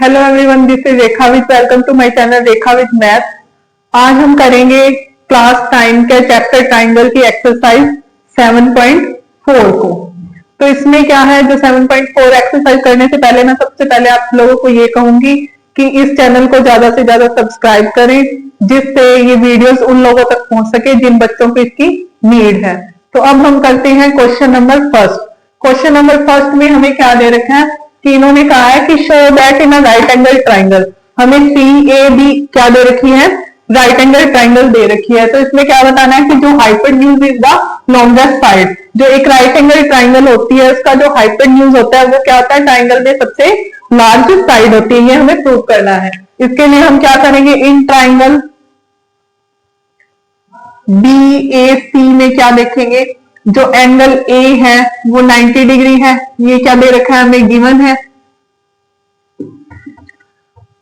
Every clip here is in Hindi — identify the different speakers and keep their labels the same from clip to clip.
Speaker 1: Hello everyone, this is Rekha with welcome to my channel Rekha with math. आज हम करेंगे क्लास 9 के चैप्टर ट्राइंगल की एक्सरसाइज 7.4 को। तो इसमें क्या है, जो 7.4 एक्सरसाइज करने से पहले मैं सबसे पहले आप लोगों को ये कहूंगी कि इस चैनल को ज्यादा से ज्यादा सब्सक्राइब करें, जिससे ये वीडियोस उन लोगों तक पहुंच सके जिन बच्चों को इसकी नीड है। तो अब हम करते हैं question number first. Question number first में हमें क्या दे रखा है कि इन्होंने कहा है कि show that in a right angle triangle. हमें सी ए बी क्या दे रखी है, राइट एंगल ट्राइंगल दे रखी है। तो इसमें क्या बताना है कि जो hypotenuse is the longest side. जो एक राइट एंगल ट्राइंगल होती है उसका जो हाइपोटेन्यूज होता है वो क्या होता है, ट्राइंगल में सबसे लार्ज साइड होती है। ये हमें प्रूव करना है। इसके लिए हम क्या करेंगे, इन ट्राइंगल बी ए सी में क्या देखेंगे, जो एंगल ए है वो 90 डिग्री है। ये क्या दे रखा है, हमें गिवन है।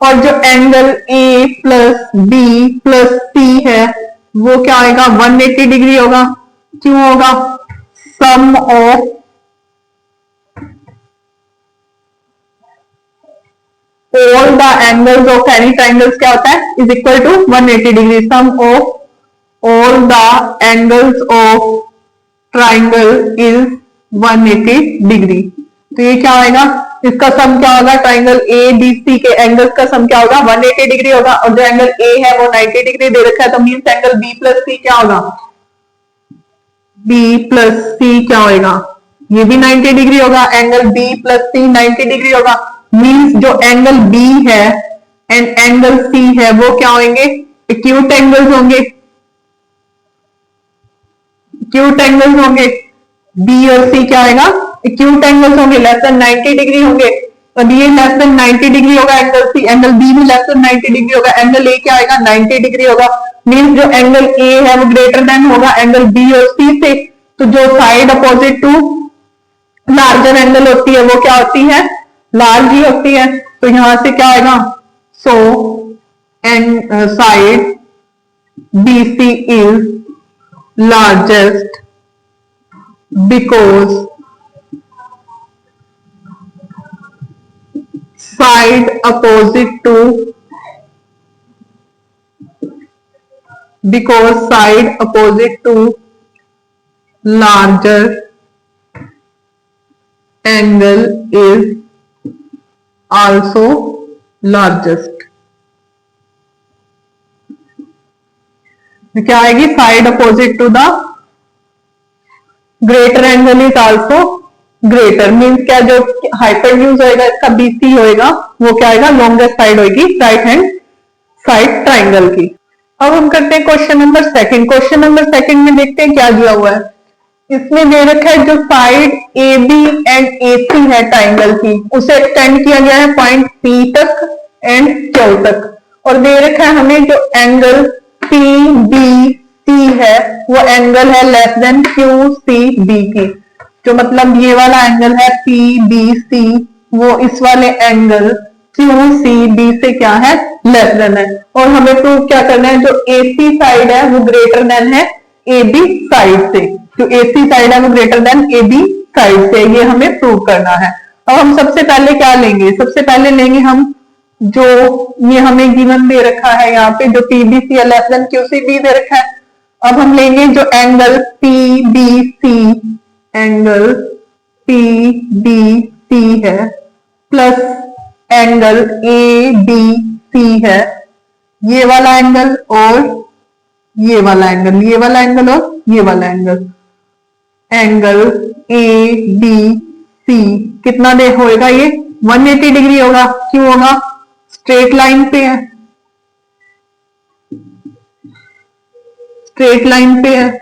Speaker 1: और जो angle A plus B plus C है वो क्या आएगा, 180 डिग्री होगा। क्यों होगा, sum of all the angles of any triangles क्या होता है, is equal to 180 degree. Sum of all the angles of triangle is 180 degree. तो ये क्या आएगा, इसका सम क्या होगा, ट्राइंगल ए बी सी के एंगल्स का सम क्या होगा, 180 डिग्री होगा। और जो एंगल ए है वो 90 डिग्री दे रखा है, तो मीन्स एंगल बी प्लस सी क्या होगा, बी प्लस सी क्या होगा, ये भी 90 डिग्री होगा। एंगल बी प्लस सी 90 डिग्री होगा। मीन्स जो एंगल बी है एंड एंगल सी है वो क्या होंगे, एक्यूट एंगल्स होंगे। एक्यूट एंगल्स होंगे, बी और सी क्या आएगा, एक्यूट एंगल्स होंगे, लेस देन 90 डिग्री होंगे। और ये लेस देन 90 डिग्री होगा एंगल सी, एंगल बी भी लेस देन 90 डिग्री होगा। एंगल ए क्या आएगा, 90 डिग्री होगा। मींस जो एंगल ए है वो ग्रेटर देन होगा एंगल बी और सी से। तो जो side opposite to larger angle होती है वो क्या होती है, लार्ज ही होती है। तो यहां से क्या आएगा, so and side B C is largest because side opposite to larger angle is also largest। क्या आएगी, side opposite to the greater angle is also greater. Means क्या, जो हाइपोटेन्यूज होएगा इसका बीसी होएगा वो क्या आएगा, लॉन्गेस्ट साइड होगी राइट हैंड साइड ट्राइंगल की। अब हम करते हैं question number second. Question number second में देखते हैं क्या दिया हुआ है। इसमें दे रखा है जो साइड ए बी एंड ए सी है ट्राइंगल की, उसे एक्सटेंड किया गया है पॉइंट पी तक एंड क्यू तक। और दे रखा है हमें जो एंगल पी बी सी है वो एंगल है less than Q C B की। जो मतलब ये वाला एंगल है पी बी सी, वो इस वाले एंगल क्यू सी बी से क्या है, लेस देन है। और हमें प्रूव क्या करना है, जो ए सी साइड है वो ग्रेटर देन है ए बी साइड से। जो ए सी साइड है वो greater than A B side से, ये हमें प्रूव करना है। अब हम सबसे पहले क्या लेंगे, सबसे पहले लेंगे हम जो ये हमें गिवन दे रखा है यहाँ पे, जो पीबीसी है लेस देन क्यूसीबी दे रखा है। अब हम लेंगे जो एंगल पीबीसी, एंगल पीबीसी है प्लस एंगल एबीसी है, ये वाला एंगल और ये वाला एंगल, ये वाला एंगल और ये वाला एंगल। एंगल एबीसी कितना दे होएगा, ये 180 डिग्री होगा। क्यों होगा, स्ट्रेट लाइन पे है, स्ट्रेट लाइन पे है।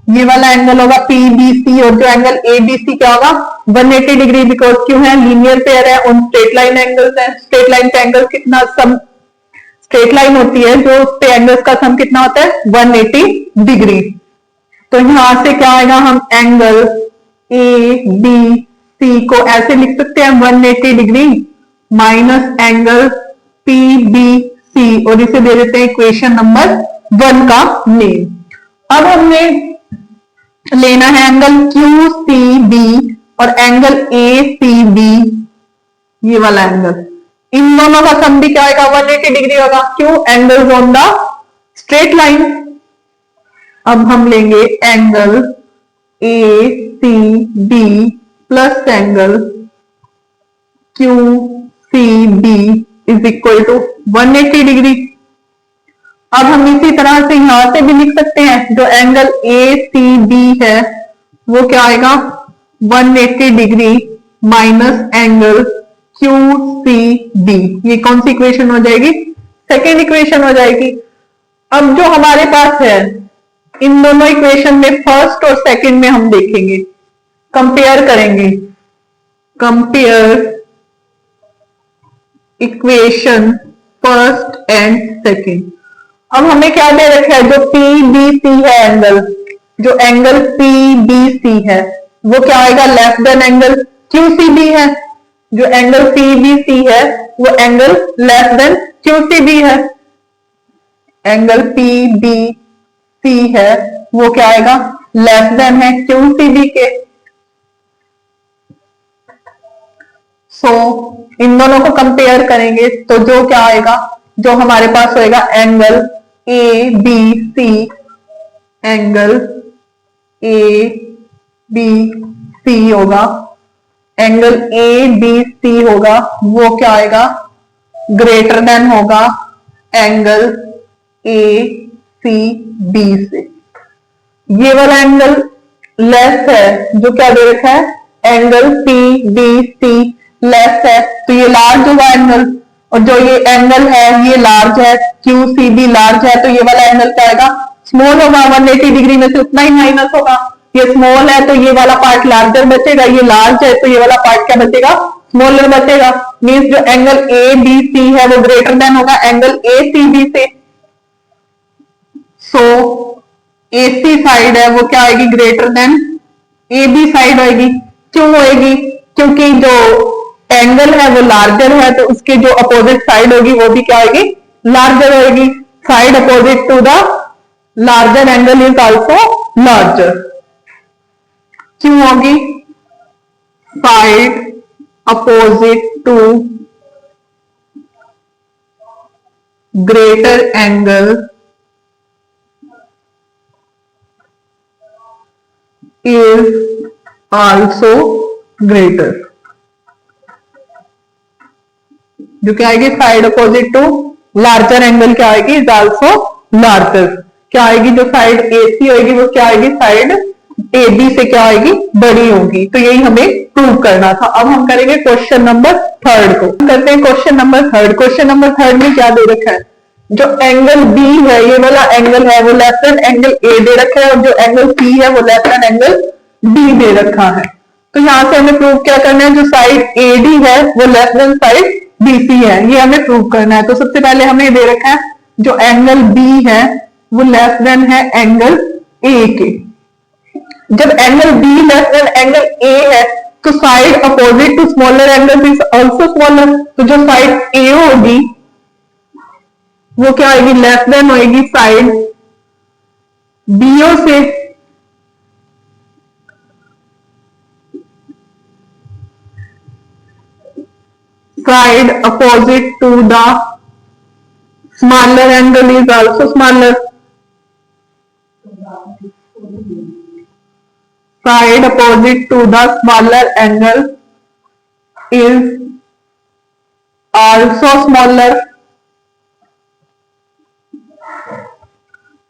Speaker 1: ये वाला एंगल होगा पीबीसी और जो एंगल एबीसी क्या होगा, 180 डिग्री। बिकॉज क्यों है, लीनियर पेयर है, उन स्ट्रेट लाइन एंगल्स है। स्ट्रेट लाइन पे एंगल कितना, सम स्ट्रेट लाइन होती है जो उस पे एंगल्स का सम कितना होता है, 180 डिग्री। तो यहां से क्या आएगा, हम एंगल ए बी सी को ऐसे लिख सकते हैं 180 degree minus angle P B C, और इसे दे देते हैं इक्वेशन नंबर 1 का नेम। अब हमने लेना है एंगल क्यू सी बी और एंगल ए सी बी ये वाला एंगल, इन दोनों का सम भी क्या आएगा 180 डिग्री होगा। क्यों? Angles on the straight line. अब हम लेंगे angle A C B plus angle Q C B is equal to 180 degree. अब हम इसी तरह से यहां से भी लिख सकते हैं, जो एंगल ए सी बी है वो क्या आएगा 180 degree minus angle Q C D. ये कौन सी इक्वेशन हो जाएगी? सेकेंड इक्वेशन हो जाएगी। अब जो हमारे पास है इन दोनों इक्वेशन में फर्स्ट और सेकंड में हम देखेंगे, कंपेयर करेंगे, compare equation first and second. अब हमें क्या दे रखा है, जो पी बी सी है एंगल, जो एंगल पी बी सी है वो क्या आएगा less than angle Q C B है। जो एंगल पी बी सी है वो angle less than Q C B है। एंगल पी बी सी है वो क्या आएगा लेस देन है क्यू सी बी के। सो इन दोनों को कंपेयर करेंगे तो जो क्या आएगा, जो हमारे पास होएगा angle A B C, angle A B C होगा, एंगल ए बी सी होगा वो क्या आएगा ग्रेटर देन होगा एंगल ए सी बी से। ये वाला एंगल लेस है, जो क्या दे रखा है angle P B C less है, तो ये लार्ज होगा एंगल, और जो ये एंगल है ये लार्ज है, क्यू सी बी लार्ज है, तो ये वाला एंगल क्या आएगा स्मॉल होगा। 180 डिग्री में से उतना ही माइनस होगा। ये स्मॉल है तो ये वाला पार्ट लार्जर बचेगा, ये लार्ज है तो ये वाला पार्ट क्या बचेगा स्मॉलर बचेगा। मीन्स जो एंगल ए बी सी है वो ग्रेटर देन होगा एंगल ए सी बी से। सो ए सी साइड है वो क्या आएगी greater than A B side होगी। क्यों होगी? क्योंकि जो एंगल है वो लार्जर है तो उसके जो अपोजिट साइड होगी वो भी क्या होगी लार्जर होगी। Side opposite to the larger angle is also larger. क्यों होगी? Side opposite to greater angle is also greater. जो क्या आएगी side opposite to larger angle क्या आएगी इज आल्सो लार्जर। क्या आएगी जो साइड एसी होगी वो क्या आएगी साइड ए बी से क्या आएगी बड़ी होगी। तो यही हमें प्रूव करना था। अब हम करेंगे क्वेश्चन नंबर थर्ड को। करते हैं question number third. Question number third में क्या दे रखा है, जो एंगल बी है ये वाला एंगल है वो लेस देन एंगल ए दे रखा है, और जो एंगल सी है वो लेस देन एंगल बी दे रखा है। तो यहां से हमें प्रूव क्या करना है, जो साइड एडी है वो लेस देन साइड बीसी है, ये हमें प्रूव करना है। तो सबसे पहले हमें दे रखा है जो एंगल बी है वो लेस देन है एंगल ए के। जब angle B less than angle A है तो side opposite to smaller angle is also smaller. तो जो साइड ए होगी वो क्या आएगी लेस देन होगी साइड बीओ से। Side opposite to the smaller angle is also smaller. Side opposite to the smaller angle is also smaller.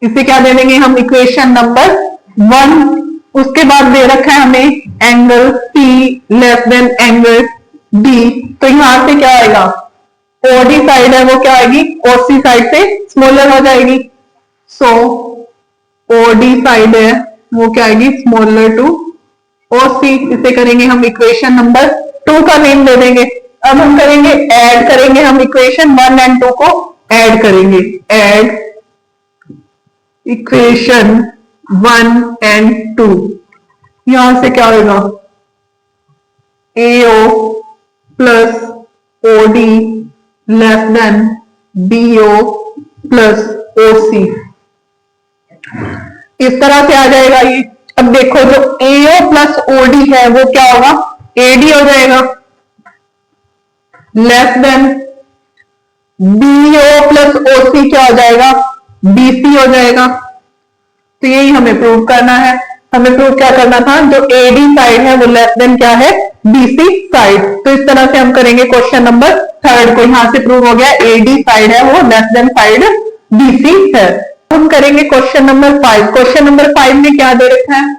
Speaker 1: इसे क्या दे देंगे हम इक्वेशन नंबर 1। उसके बाद दे रखा है हमें angle C less than angle D। तो यहां से क्या आएगा ओडी साइड है वो क्या आएगी ओसी साइड से स्मॉलर हो जाएगी। सो ओडी साइड है वो क्या आएगी स्मॉलर टू ओसी। इसे करेंगे हम इक्वेशन नंबर 2 का नेम दे देंगे। अब हम करेंगे ऐड करेंगे हम इक्वेशन 1 एंड 2 को ऐड करेंगे। Add equation 1 and 2। यहां से क्या होगा AO plus OD less than BO plus OC। इस तरह से आ जाएगा ये। अब देखो जो AO प्लस OD है वो क्या होगा AD हो जाएगा। Less than BO plus OC क्या हो जाएगा, बीसी हो जाएगा। तो यही हमें प्रूव करना है। हमें प्रूव क्या करना था, जो एडी साइड है वो लेस देन क्या है, बीसी साइड। तो इस तरह से हम करेंगे क्वेश्चन नंबर थर्ड को। यहां से प्रूव हो गया एडी साइड है वो लेस देन साइड बीसी है। हम करेंगे क्वेश्चन नंबर 5। क्वेश्चन नंबर 5 में क्या दे रखा है,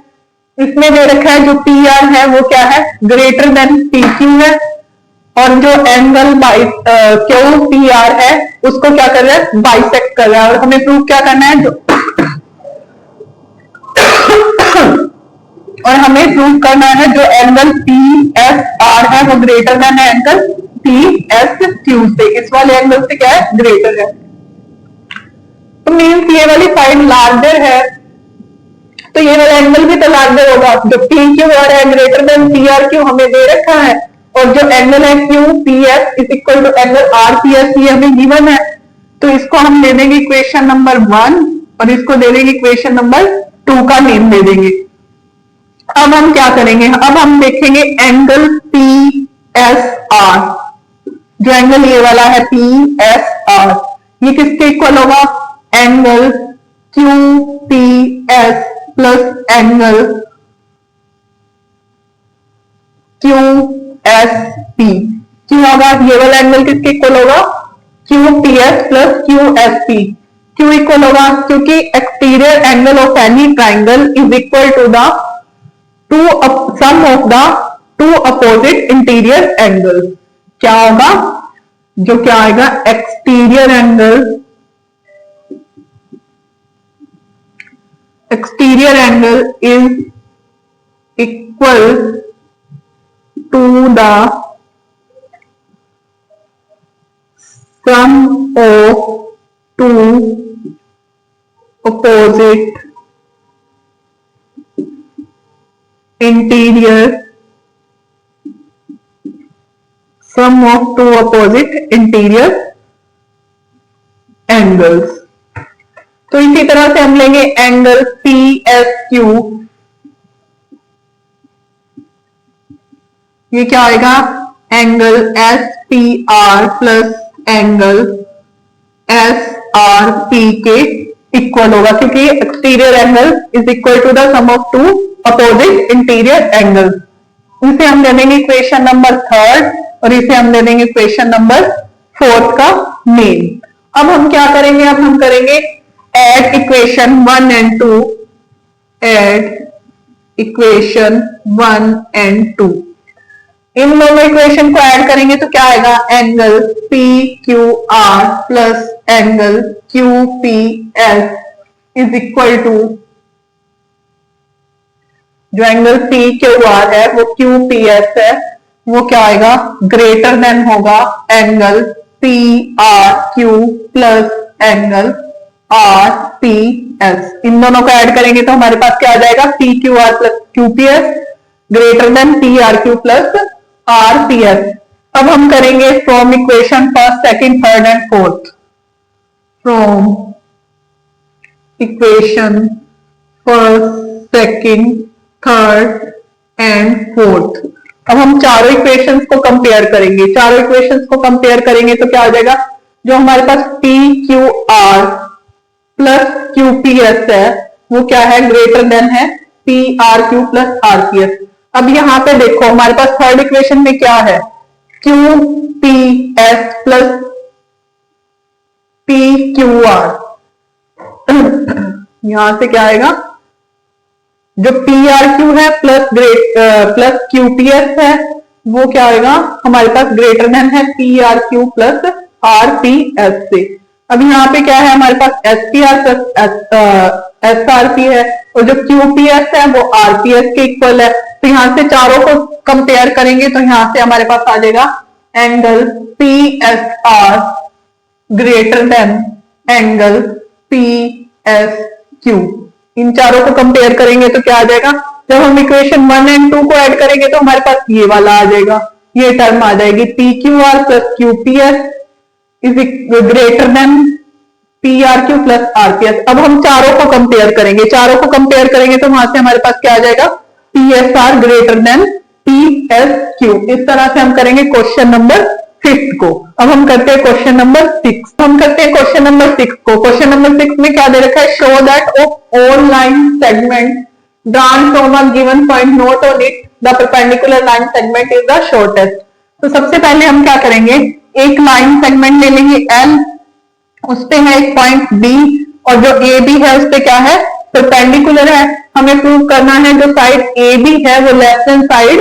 Speaker 1: इसमें दे रखा है जो पी आर है वो क्या है, ग्रेटर देन पी क्यू है, और जो angle by Q P R है उसको क्या कर रहा है, बाइसेक्ट कर रहा है। और हमें प्रूव क्या करना है, जो और हमें प्रूव करना है जो एंगल पी एस आर है वो greater than angle P S Q से, इस वाले एंगल से क्या है, ग्रेटर है। तो मीन्स ये वाली साइड लार्जर है, तो ये वाला एंगल भी तो लार्जर होगा। जो पी क्यू आर है greater than P R Q हमें दे रखा है, और जो एंगल है Q P S is equal to angle R P S, ये हमें गिवन है। तो इसको हम ले देंगे इक्वेशन नंबर 1 और इसको दे देंगे इक्वेशन नंबर 2 का नेम दे देंगे। अब हम क्या करेंगे, अब हम देखेंगे एंगल पी एस आर। जो एंगल ये वाला है पी एस आर, ये किसके इक्वल होगा, angle Q P S plus angle Q S P. क्यों होगा, ये वाला एंगल किसके इक्वल होगा, Q P S plus Q S P. क्यों इक्वल होगा, क्योंकि exterior angle of any triangle is equal to the sum of the two opposite interior angle. क्या होगा, जो क्या आएगा, exterior angle is equal to the sum of two opposite interior sum of two opposite interior angles। तो इसी तरह से हम लेंगे एंगल पी एस क्यू, ये क्या आएगा, angle S P R plus angle S R P के इक्वल होगा, क्योंकि exterior angle is equal to the sum of two opposite interior angle. इसे हम दे देंगे इक्वेशन नंबर 3 और इसे हम दे देंगे इक्वेशन नंबर 4 का नेम। अब हम क्या करेंगे, अब हम करेंगे add equation 1 and 2, add equation 1 and 2। इन दोनों इक्वेशन को ऐड करेंगे तो क्या आएगा, angle P Q R plus angle Q P S is equal to, जो एंगल पी क्यू आर है वो क्यू पी एस है, वो क्या आएगा, ग्रेटर देन होगा angle P R Q plus angle R P S. इन दोनों को ऐड करेंगे तो हमारे पास क्या आ जाएगा, P Q R plus Q P S greater than P R Q plus R P S. अब हम करेंगे from equation first, second, third and fourth. From equation first, second, third and fourth. अब हम चारों इक्वेशंस को कंपेयर करेंगे। चारों इक्वेशंस को कंपेयर करेंगे तो क्या हो जाएगा, जो हमारे पास P Q R plus Q P S है वो क्या है, ग्रेटर देन है P R Q plus R P S. अब यहां पे देखो हमारे पास थर्ड इक्वेशन में क्या है, Q P S plus P Q R. यहां से क्या आएगा, जो पी आर क्यू है प्लस क्यू पी एस है वो क्या आएगा, हमारे पास ग्रेटर देन है P R Q plus R P S से। अब यहाँ पे क्या है, हमारे पास S P R plus S R P है, और जो क्यू पी एस है वो आर पी एस के इक्वल है। तो यहां से चारों को कंपेयर करेंगे तो यहां से हमारे पास आ जाएगा angle P S R greater than angle P S Q. इन चारों को कंपेयर करेंगे तो क्या आ जाएगा, जब हम इक्वेशन 1 एंड 2 को ऐड करेंगे तो हमारे पास ये वाला आ जाएगा, ये टर्म आ जाएगी P Q R plus Q P S is greater than P R Q plus R P S. अब हम चारों को कंपेयर करेंगे, चारों को कंपेयर करेंगे तो वहां से हमारे पास क्या आ जाएगा, P S R greater than P S Q. इस तरह से हम करेंगे क्वेश्चन नंबर 5th को। अब हम करते हैं क्वेश्चन नंबर 6। हम करते हैं क्वेश्चन नंबर 6 को। क्वेश्चन नंबर 6 में क्या दे रखा है, show that of all line segment drawn from a given point note on it the perpendicular line segment is the shortest. तो सबसे पहले हम क्या करेंगे, एक लाइन सेगमेंट ले लेंगे L, उस पे है एक पॉइंट B और जो AB है उस पे क्या है, परपेंडिकुलर है। हमें प्रूव करना है जो साइड AB है वो लेफ्ट हैंड साइड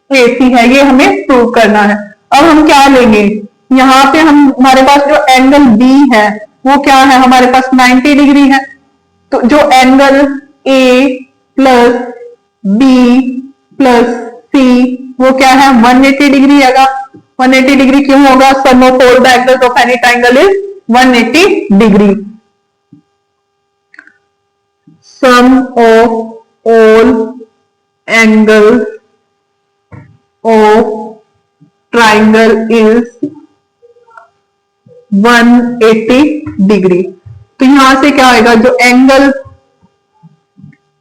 Speaker 1: AC है, ये हमें प्रूव करना है। अब हम क्या लेंगे, यहाँ पे हमारे पास जो एंगल B है वो क्या है, हमारे पास 90 डिग्री है। तो जो angle A plus B plus C वो क्या है, 180 डिग्री है। 180 डिग्री क्यों होगा, sum of all the angles of any triangle is 180 degree. Sum of all angles of triangle is 180 degree. तो यहां से क्या आएगा, जो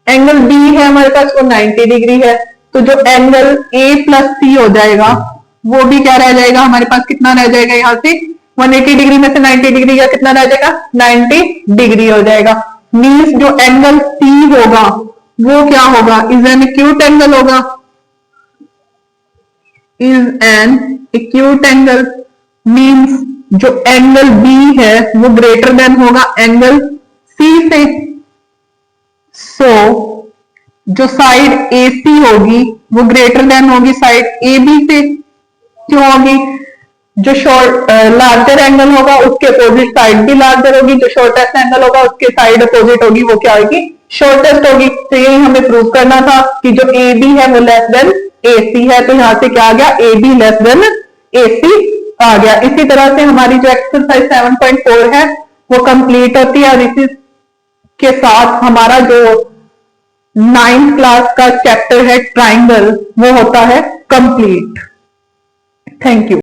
Speaker 1: एंगल बी है हमारे पास वो 90 डिग्री है, तो जो एंगल ए प्लस सी हो जाएगा वो भी क्या रह जाएगा हमारे पास, कितना रह जाएगा, यहां से 180 डिग्री में से 90 डिग्री का कितना रह जाएगा, 90 डिग्री हो जाएगा। मीन्स जो एंगल सी होगा वो क्या होगा, इज एन एक्यूट एंगल होगा, is an acute angle. Means जो एंगल बी है वो ग्रेटर देन होगा एंगल सी से। सो जो साइड AC होगी वो ग्रेटर देन होगी साइड AB से। क्यों होगी, जो लार्जर एंगल होगा उसके अपोजिट साइड भी लार्जर होगी, जो शॉर्टेस्ट एंगल होगा उसके साइड अपोजिट होगी वो क्या होगी, शॉर्टेस्ट होगी। तो यही हमें प्रूव करना था कि जो AB है वो लेस देन AC है। तो यहां से क्या आ गया, AB लेस देन AC आ गया। इसी तरह से हमारी जो एक्सरसाइज 7.4 है वो कंप्लीट होती है और इसी के साथ हमारा जो 9th क्लास का चैप्टर है ट्राइंगल वो होता है कंप्लीट। Thank you.